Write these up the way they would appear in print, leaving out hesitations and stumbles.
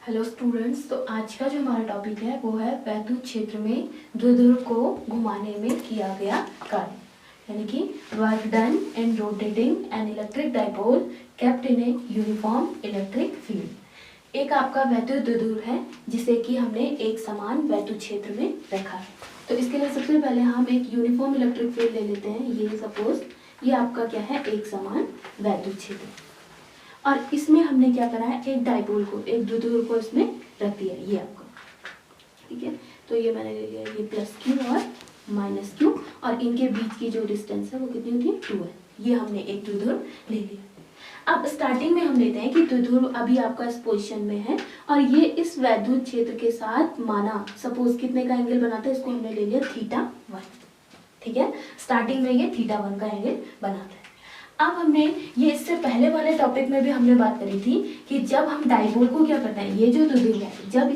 Hello students, तो आज का जो हमारा टॉपिक है वो है वैद्युत क्षेत्र में द्विध्रुव को घुमाने में किया गया कार्य, यानी कि work done in rotating an electric dipole kept in a uniform electric field. एक आपका वैद्युत द्विध्रुव है जिसे कि हमने एक समान वैद्युत क्षेत्र में रखा है। तो इसके लिए सबसे पहले हम एक यूनिफॉर्म इलेक्ट्रिक फील्ड ले लेते हैं। ये सपोज ये आपका क्या है, एक समान वैद्युत क्षेत्र, और इसमें हमने क्या करा है, एक डाइपोल को, एक द्विध्रुव को इसमें रख दिया ये आपका, ठीक है। तो ये मैंने ले लिया, ये प्लस क्यू और माइनस क्यू, और इनके बीच की जो डिस्टेंस है वो कितनी होती है, 2 है। ये हमने एक द्विध्रुव ले लिया। अब स्टार्टिंग में हम लेते हैं कि द्विध्रुव अभी आपका इस पोजीशन में है और ये इस वैद्युत क्षेत्र के साथ माना सपोज कितने का एंगल बनाता है, इसको हमने ले लिया θ1, ठीक है। स्टार्टिंग में ये θ1 का एंगल बनाता है। अब हमने ये इससे पहले वाले टॉपिक में भी हमने बात करी थी कि जब हम डाइपोल को क्या करते हैं, ये जो द्विध्रुव है जब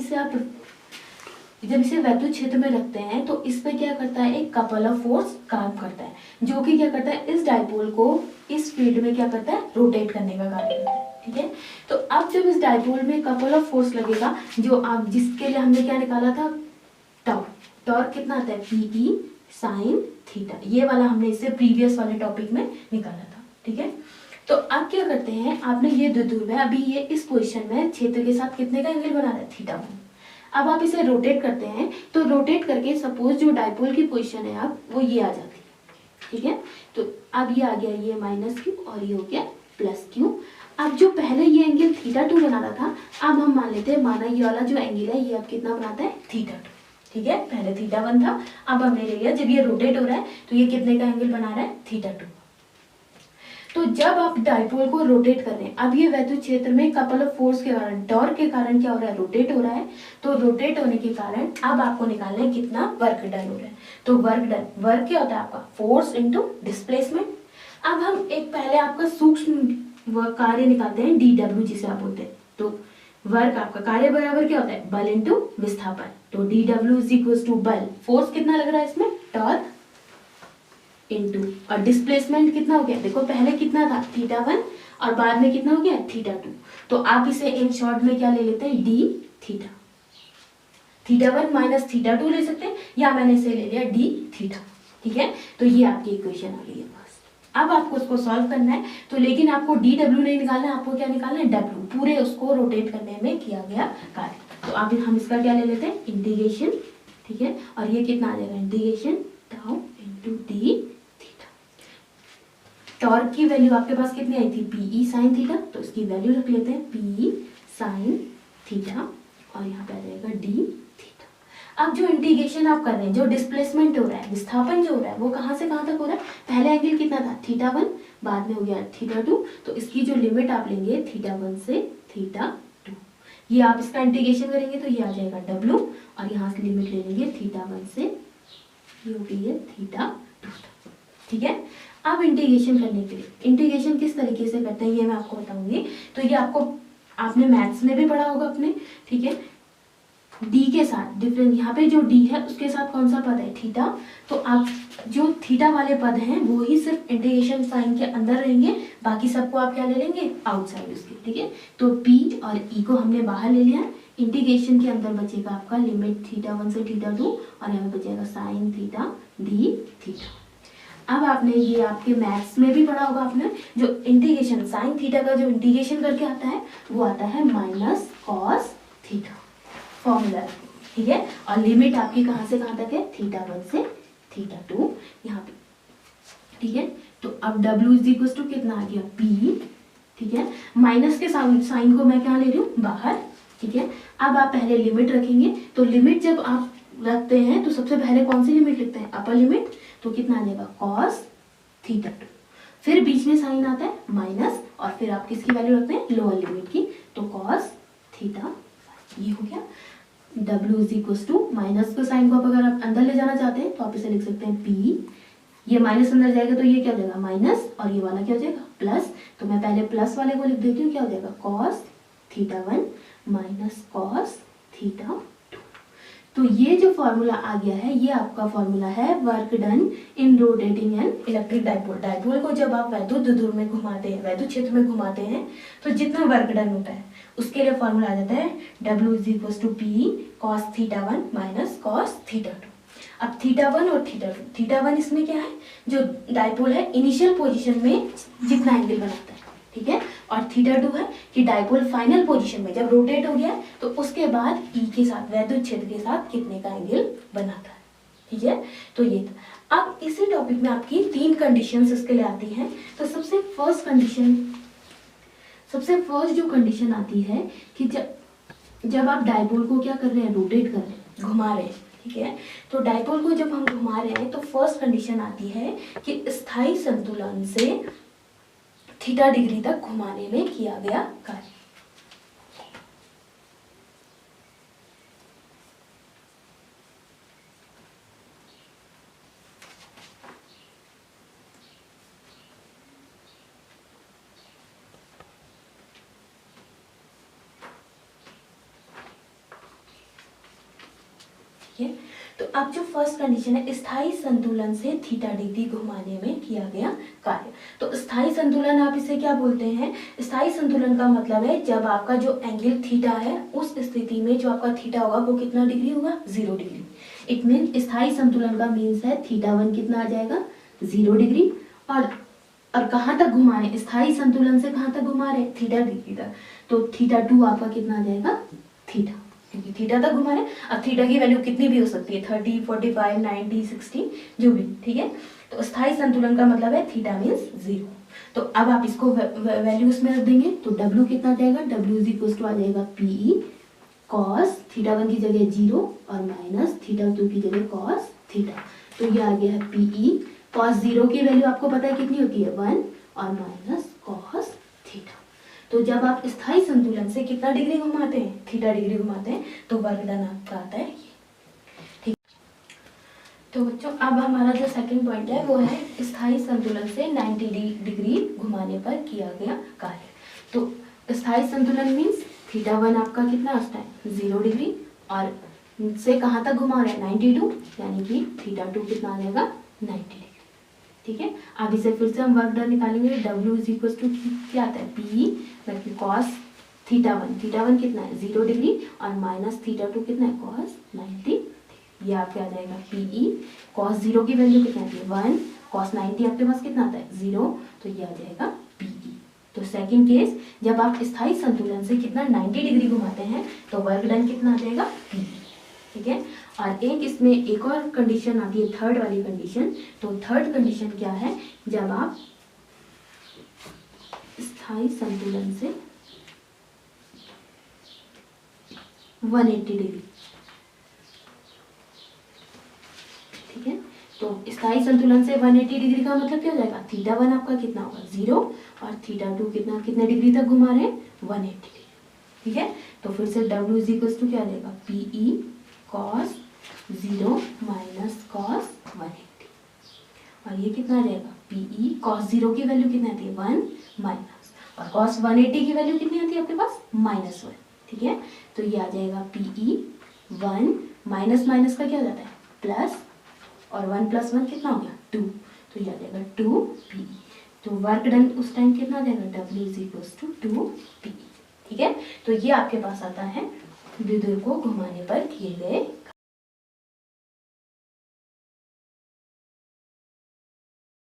इसे वैद्युत क्षेत्र में रखते हैं तो इस पे क्या करता है, एक कपल ऑफ फोर्स काम करता है, जो कि क्या करता है, इस डाइपोल को इस फील्ड में क्या करता है, रोटेट करने का कार्य करता है, ठीक है। तो अब जब इस डाइपोल में कपल ऑफ फोर्स लगेगा, जो आप जिसके लिए हमने क्या निकाला था, टॉर्क कितना आता है, PE sin थीटा, ये वाला हमने इससे प्रीवियस वाले टॉपिक में निकाला था, ठीक है। तो अब क्या करते हैं, आपने ये द्विध्रुव है, अभी ये इस पोजीशन में क्षेत्र के साथ कितने का एंगल बना रहा है, θ1। अब आप इसे रोटेट करते हैं, तो रोटेट करके सपोज जो डाइपोल की पोजीशन है आप वो ये आ जाती है, ठीक है। तो अब ये आ गया, ये माइनस क्यू और ये हो गया प्लस क्यू। अब जो पहले ये एंगल θ2 बना रहा था, अब हम मान लेते हैं, माना ये वाला जो एंगल है ये अब कितना बनाता है, θ2, ठीक है। पहले θ1 था, अब हमने ले लिया, जब ये रोटेट हो रहा है तो ये कितने का एंगल बना रहा है, θ2। तो जब आप डाइपोल को रोटेट कर रहे हैं, अब ये वैद्युत क्षेत्र में कपल ऑफ फोर्स के कारण, टॉर्क के कारण क्या हो रहा है, रोटेट हो रहा है। तो रोटेट होने के कारण अब आपको निकालना है कितना वर्क डन हो रहा है। तो वर्क क्या होता है आपका, फोर्स इनटू डिस्प्लेसमेंट। अब हम एक पहले आपका सूक्ष्म कार्य निकालते हैं, DW जिसे आप बोलते हैं। तो वर्क आपका कार्य बराबर क्या होता है, बल इनटू विस्थापन। तो DW इज इक्वल टू बल, फोर्स कितना लग रहा है इसमें, टॉर्क इनटू, और डिस्प्लेसमेंट कितना हो गया, देखो पहले कितना था, θ1 और बाद में कितना हो गया, θ2। तो आप इसे इन शॉर्ट में क्या ले लेते हैं, d थीटा, θ1 माइनस θ2 ले सकते हैं, या मैंने इसे ले लिया d थीटा, ठीक है। तो ये आपकी इक्वेशन आ गई है बस। अब आपको उसको सॉल्व करना है, तो लेकिन आपको DW नहीं निकालना है, आपको क्या निकालना है, W, पूरे उसको रोटेट करने में किया गया कार्य। तो अब हम इसका क्या ले लेते हैं, इंटीग्रेशन, ठीक है। और ये कितना आ जाएगा, integration tau into d। Torque की वैल्यू आपके पास कितनी आई थी, PE sin थीटा, तो इसकी वैल्यू रख लेते हैं PE sin थीटा, और यहाँ पे आ जाएगा d थीटा। अब जो इंटीग्रेशन आप कर रहे हैं, जो डिस्प्लेसमेंट हो रहा है, विस्थापन जो हो रहा है, वो कहाँ से कहाँ तक हो रहा है, पहले एंगल कितना था, θ1, बाद में हो गया θ2। तो इसकी जो लिमिट आप लेंगे θ1 से θ2, ये आप इसका इंटीग्रेशन करेंगे तो ये आ जाएगा W, और यहाँ से लिमिट ले लेंगे θ1 से, ये हो गई है θ2, ठीक है। अब इंटीग्रेशन करने के लिए, इंटीग्रेशन किस तरीके से करते हैं ये मैं आपको बताऊंगी। तो ये आपने मैथ्स में भी पढ़ा होगा अपने, ठीक है। डी के साथ डिफरेंस, यहाँ पे जो डी है उसके साथ कौन सा पद है, थीटा। तो आप जो थीटा वाले पद हैं वो ही सिर्फ इंटीग्रेशन साइन के अंदर रहेंगे, बाकी सबको आप क्या ले लेंगे, आउटसाइड उसके, ठीक है। तो पी और ई को हमने बाहर ले लिया, इंटीग्रेशन के अंदर बचेगा आपका लिमिट θ1 से θ2, और यहाँ पे बचेगा साइन थीटा डी थीटा। अब आपने ये आपके मैथ्स में भी पढ़ा होगा आपने, जो इंटीग्रेशन साइन थीटा का जो इंटीग्रेशन करके आता है वो आता है माइनस कॉस थीटा, फॉर्मूला, ठीक है। और लिमिट आपकी कहाँ से कहाँ तक है, θ1 से θ2 यहाँ पे, ठीक है। तो अब W इज इक्वल टू कितना आ गया, P, ठीक है। माइनस के साइन को मैं क्या ले रही हूँ, बाहर, ठीक है। अब आप पहले लिमिट रखेंगे, तो लिमिट जब आप रखते हैं तो सबसे पहले कौन सी लिमिट लिखते हैं, अपर लिमिट। तो कितना आ जाएगा, cos θ2, फिर बीच में साइन आता है माइनस, और फिर आप किसकी वैल्यू रखते हैं, लोअर लिमिट की, तो cos थीटा, ये हो गया। W is equal to, minus के साइन को आप अगर आप अंदर ले जाना चाहते हैं तो आप इसे लिख सकते हैं P, ये माइनस अंदर जाएगा तो ये क्या हो जाएगा, माइनस, और ये वाला क्या हो जाएगा, प्लस। तो मैं पहले प्लस वाले को लिख देती हूँ, क्या हो जाएगा, cos θ1 माइनस cos θ2। तो ये जो फॉर्मूला आ गया है, ये आपका फॉर्मूला है work done in rotating an electric dipole. Dipole को जब आप वैद्युत द्विध्रुव में घुमाते हैं, वैद्युत क्षेत्र में घुमाते हैं, तो जितना वर्क डन होता है उसके लिए फॉर्मूला आ जाता है W is equal to P cos theta one minus cos theta two. अब थीटा वन और थीटा टू, थीटा वन इसमें क्या है, जो डायपोल है इनिशियल पोजीशन में जितना एंगल बनाता है, ठीक है, और थीटा टू है कि डायपोल फाइनल पोजीशन में जब रोटेट हो गया तो उसके बाद ई के साथ वैद्युत क्षेत्र के साथ कितने का एंगल बनाता है, ठीक है। तो ये था। अब इसी टॉपिक में आपकी 3 कंडीशंस इसके लिए आती हैं। तो सबसे फर्स्ट जो कंडीशन आती है कि जब आप डायपोल को क्या कर रहे हैं, रोटेट कर रहे हैं, घुमा रहे हैं, ठीक है। तो डायपोल को जब हम घुमा रहे हैं तो फर्स्ट कंडीशन आती है कि स्थायी संतुलन से थीटा डिग्री तक घुमाने में किया गया कार्य। तो अब जो फर्स्ट कंडीशन है, स्थायी संतुलन से थीटा डिग्री घुमाने में किया गया कार्य। तो स्थायी संतुलन आप इसे क्या बोलते हैं, स्थायी संतुलन का मतलब है जब आपका जो एंगल थीटा है उस स्थिति में जो आपका थीटा होगा वो कितना डिग्री होगा, 0 डिग्री। इट मीन स्थायी संतुलन का मीन्स है थीटा वन कितना आ जाएगा, 0 डिग्री। और कहाँ तक घुमा रहे हैं, स्थायी संतुलन से कहाँ तक घुमा रहे हैं, थीटा डिग्री तक। तो थीटा टू आपका कितना आ जाएगा, थीटा, क्योंकि थीटा तक घुमा रहे हैं। अब थीटा की वैल्यू कितनी भी हो सकती है, 30, 45, 90, 60 जो भी, ठीक है। तो स्थायी संतुलन का मतलब है थीटा मीन्स 0। तो अब आप इसको वैल्यूज में रख देंगे तो W कितना आ जाएगा, W इज इक्वल टू आ जाएगा PE कॉस थीटा वन की जगह 0 और माइनस थीटा टू की जगह कॉस थीटा। तो ये आ गया है PE कॉस 0 की वैल्यू आपको पता है कितनी होती है, 1 और माइनस कॉस थीटा। तो जब आप स्थायी संतुलन से कितना डिग्री घुमाते हैं, थीटा डिग्री घुमाते हैं, तो वर्क डन आपका आता है ये, ठीक। तो बच्चों अब हमारा जो सेकंड पॉइंट है वो है स्थायी संतुलन से 90 डिग्री घुमाने पर किया गया कार्य। तो स्थायी संतुलन मीन्स थीटा वन आपका कितना आता है, 0 डिग्री, और से कहाँ तक घुमा रहे हैं, 92, यानी कि थीटा टू कितना आ जाएगा, 90 डिग्री, ठीक है। अब इसे फिर से हम वर्क डन निकालेंगे। W इज इक्वल टू क्या आता है, PE कॉस थीटा वन कितना है, 0 डिग्री, और माइनस थीटा टू कितना है, कॉस 90। ये आपके आ जाएगा PE कॉस 0 की वैल्यू कितना आती है, 1, कॉस 90 आपके पास कितना आता है, 0, तो ये आ जाएगा PE। तो सेकंड केस, जब आप स्थायी संतुलन से कितना 90 डिग्री घुमाते हैं तो वर्क डन कितना आ जाएगा, PE, ठीक है। और एक इसमें एक और कंडीशन आती है, थर्ड वाली कंडीशन। तो थर्ड कंडीशन क्या है, जब आप स्थायी संतुलन से 180 डिग्री, ठीक है। तो स्थायी संतुलन से 180 डिग्री का मतलब क्या हो जाएगा, थीटा वन आपका कितना होगा, 0, और थीटा टू कितने डिग्री तक घुमा रहे हैं, 180 डिग्री, ठीक है। तो फिर से W इज इक्वल टू क्या आ जाएगा, PE कॉस 0 माइनस कॉस 180, और ये कितना आ जाएगा, PE कॉस 0 की वैल्यू कितनी आती है, 1, माइनस, और कॉस 180 की वैल्यू कितनी आती है आपके पास, -1, ठीक है। तो ये आ जाएगा PE 1 माइनस माइनस का क्या हो जाता है, प्लस, और 1 + 1 कितना हो गया, 2, तो ये आ जाएगा 2 PE। तो वर्क डन उस टाइम कितना आ जाएगा, W is equal to 2 PE, ठीक है। तो ये आपके पास आता है विद्युत को घुमाने पर किए गए